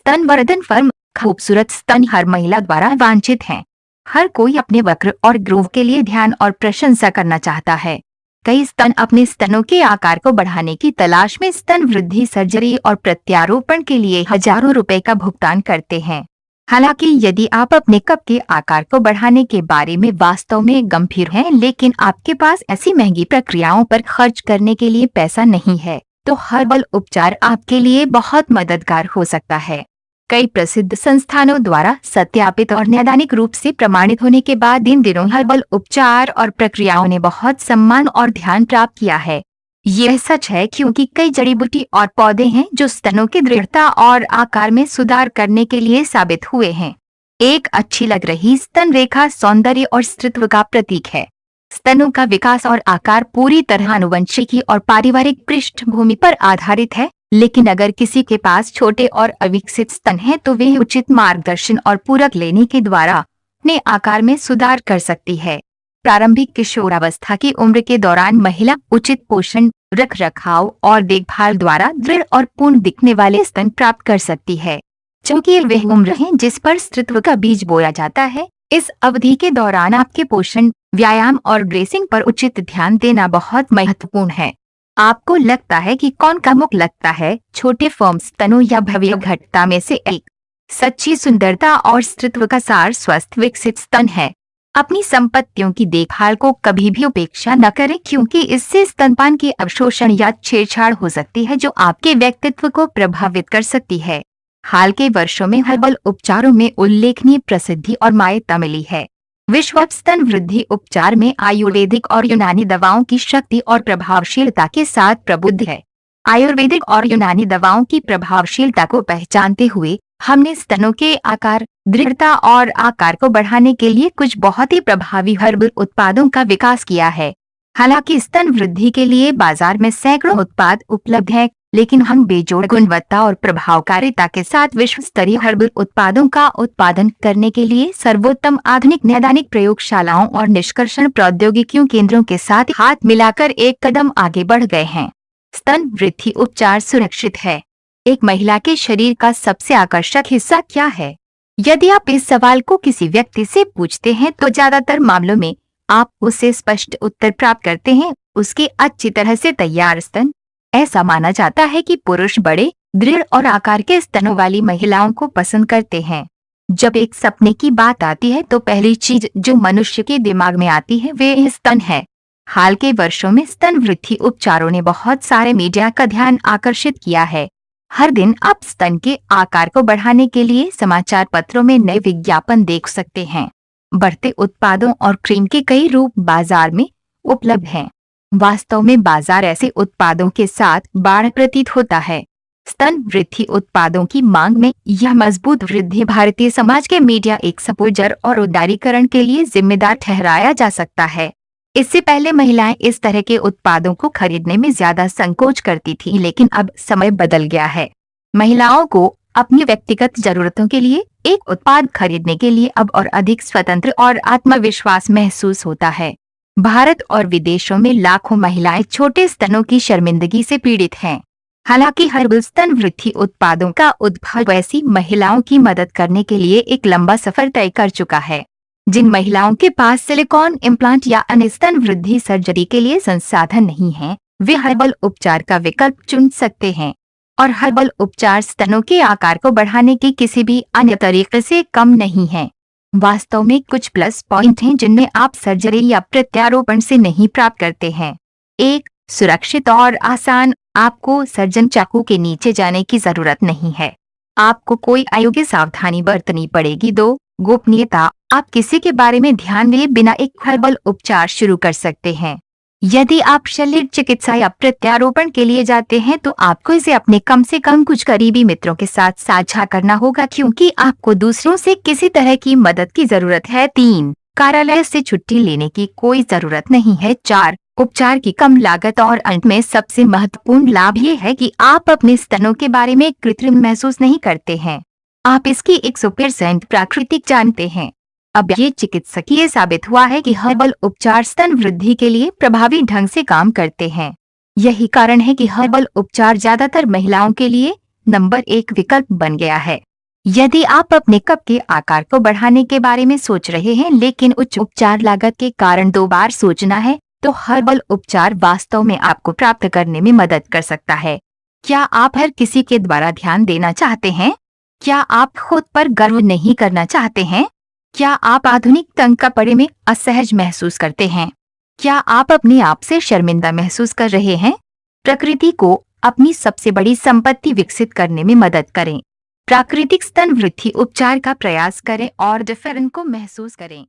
स्तनवर्धन firm. खूबसूरत स्तन हर महिला द्वारा वांछित हैं। हर कोई अपने वक्र और ग्रूव के लिए ध्यान और प्रशंसा करना चाहता है। कई स्तन अपने स्तनों के आकार को बढ़ाने की तलाश में स्तन वृद्धि सर्जरी और प्रत्यारोपण के लिए हजारों रुपए का भुगतान करते हैं। हालांकि यदि आप अपने कप के आकार को बढ़ाने के बारे में वास्तव में गंभीर हैं, लेकिन आपके पास ऐसी महंगी प्रक्रियाओं पर खर्च करने के लिए पैसा नहीं है, तो हर्बल उपचार आपके लिए बहुत मददगार हो सकता है। कई प्रसिद्ध संस्थानों द्वारा सत्यापित और नैदानिक रूप से प्रमाणित होने के बाद इन दिनों हर्बल उपचार और प्रक्रियाओं ने बहुत सम्मान और ध्यान प्राप्त किया है। यह सच है क्योंकि कई जड़ी बूटी और पौधे हैं जो स्तनों की दृढ़ता और आकार में सुधार करने के लिए साबित हुए हैं। एक अच्छी लग रही स्तन रेखा सौंदर्य और स्त्रीत्व का प्रतीक है। स्तनों का विकास और आकार पूरी तरह आनुवंशिकी और पारिवारिक पृष्ठभूमि पर आधारित है, लेकिन अगर किसी के पास छोटे और अविकसित स्तन हैं, तो वे उचित मार्गदर्शन और पूरक लेने के द्वारा अपने आकार में सुधार कर सकती है। प्रारंभिक किशोरावस्था की उम्र के दौरान महिला उचित पोषण, रखरखाव और देखभाल द्वारा दृढ़ और पूर्ण दिखने वाले स्तन प्राप्त कर सकती है। चूंकि वह उम्र है जिस पर स्त्रीत्व का बीज बोया जाता है, इस अवधि के दौरान आपके पोषण, व्यायाम और ग्रेसिंग पर उचित ध्यान देना बहुत महत्वपूर्ण है। आपको लगता है कि कौन का मुख लगता है, छोटे फर्म स्तनों या भव्य घटता में से एक? सच्ची सुंदरता और स्त्रीत्व का सार स्वस्थ विकसित स्तन है। अपनी संपत्तियों की देखभाल को कभी भी उपेक्षा न करें, क्योंकि इससे स्तनपान की अवशोषण या छेड़छाड़ हो सकती है जो आपके व्यक्तित्व को प्रभावित कर सकती है। हाल के वर्षों में हर्बल उपचारों में उल्लेखनीय प्रसिद्धि और मान्यता मिली है। विश्व स्तन वृद्धि उपचार में आयुर्वेदिक और यूनानी दवाओं की शक्ति और प्रभावशीलता के साथ प्रबुद्ध है। आयुर्वेदिक और यूनानी दवाओं की प्रभावशीलता को पहचानते हुए हमने स्तनों के आकार, दृढ़ता और आकार को बढ़ाने के लिए कुछ बहुत ही प्रभावी हर्बल उत्पादों का विकास किया है। हालांकि स्तन वृद्धि के लिए बाजार में सैकड़ों उत्पाद उपलब्ध हैं, लेकिन हम बेजोड़ गुणवत्ता और प्रभावकारिता के साथ विश्व स्तरीय हर्बल उत्पादों का उत्पादन करने के लिए सर्वोत्तम आधुनिक नैदानिक प्रयोगशालाओं और निष्कर्षण प्रौद्योगिकियों केंद्रों के साथ हाथ मिलाकर एक कदम आगे बढ़ गए हैं। स्तन वृद्धि उपचार सुरक्षित है। एक महिला के शरीर का सबसे आकर्षक हिस्सा क्या है? यदि आप इस सवाल को किसी व्यक्ति से पूछते हैं, तो ज्यादातर मामलों में आप उससे स्पष्ट उत्तर प्राप्त करते हैं, उसके अच्छी तरह से तैयार स्तन। ऐसा माना जाता है कि पुरुष बड़े, दृढ़ और आकार के स्तनों वाली महिलाओं को पसंद करते हैं। जब एक सपने की बात आती है, तो पहली चीज जो मनुष्य के दिमाग में आती है वे स्तन है। हाल के वर्षों में स्तन वृद्धि उपचारों ने बहुत सारे मीडिया का ध्यान आकर्षित किया है। हर दिन आप स्तन के आकार को बढ़ाने के लिए समाचार पत्रों में नए विज्ञापन देख सकते हैं। बढ़ते उत्पादों और क्रीम के कई रूप बाजार में उपलब्ध हैं। वास्तव में बाजार ऐसे उत्पादों के साथ बाढ़ प्रतीत होता है। स्तन वृद्धि उत्पादों की मांग में यह मजबूत वृद्धि भारतीय समाज के मीडिया एक्सपोजर और उदारीकरण के लिए जिम्मेदार ठहराया जा सकता है। इससे पहले महिलाएं इस तरह के उत्पादों को खरीदने में ज्यादा संकोच करती थीं, लेकिन अब समय बदल गया है। महिलाओं को अपनी व्यक्तिगत जरूरतों के लिए एक उत्पाद खरीदने के लिए अब और अधिक स्वतंत्र और आत्मविश्वास महसूस होता है। भारत और विदेशों में लाखों महिलाएं छोटे स्तनों की शर्मिंदगी से पीड़ित हैं। हालांकि हर्बल स्तन वृद्धि उत्पादों का उद्भव ऐसी महिलाओं की मदद करने के लिए एक लंबा सफर तय कर चुका है। जिन महिलाओं के पास सिलिकॉन इम्प्लांट या अन्य स्तन वृद्धि सर्जरी के लिए संसाधन नहीं हैं, वे हर्बल उपचार का विकल्प चुन सकते हैं। और हर्बल उपचार स्तनों के आकार को बढ़ाने के किसी भी अन्य तरीके से कम नहीं है। वास्तव में कुछ प्लस पॉइंट हैं जिनमें आप सर्जरी या प्रत्यारोपण से नहीं प्राप्त करते हैं। 1. सुरक्षित और आसान। आपको सर्जन चाकू के नीचे जाने की जरूरत नहीं है। आपको कोई अयोग्य सावधानी बरतनी पड़ेगी। 2. गोपनीयता। आप किसी के बारे में ध्यान लिए बिना एक हर्बल उपचार शुरू कर सकते हैं। यदि आप शल्य चिकित्सा या प्रत्यारोपण के लिए जाते हैं, तो आपको इसे अपने कम से कम कुछ करीबी मित्रों के साथ साझा करना होगा, क्योंकि आपको दूसरों से किसी तरह की मदद की जरूरत है। 3. कार्यालय से छुट्टी लेने की कोई जरूरत नहीं है। 4. उपचार की कम लागत। और अंत में सबसे महत्वपूर्ण लाभ ये है कि आप अपने स्तनों के बारे में कृत्रिम महसूस नहीं करते हैं। आप इसकी 100% प्राकृतिक जानते हैं। अब ये चिकित्सकीय साबित हुआ है कि हर्बल उपचार स्तन वृद्धि के लिए प्रभावी ढंग से काम करते हैं। यही कारण है कि हर्बल उपचार ज्यादातर महिलाओं के लिए नंबर 1 विकल्प बन गया है। यदि आप अपने कप के आकार को बढ़ाने के बारे में सोच रहे हैं लेकिन उच्च उपचार लागत के कारण 2 बार सोचना है, तो हर्बल उपचार वास्तव में आपको प्राप्त करने में मदद कर सकता है। क्या आप हर किसी के द्वारा ध्यान देना चाहते हैं? क्या आप खुद पर गर्व नहीं करना चाहते हैं? क्या आप आधुनिक तंग कपड़े में असहज महसूस करते हैं? क्या आप अपने आप से शर्मिंदा महसूस कर रहे हैं? प्रकृति को अपनी सबसे बड़ी संपत्ति विकसित करने में मदद करें। प्राकृतिक स्तन वृद्धि उपचार का प्रयास करें और डिफरेंट को महसूस करें।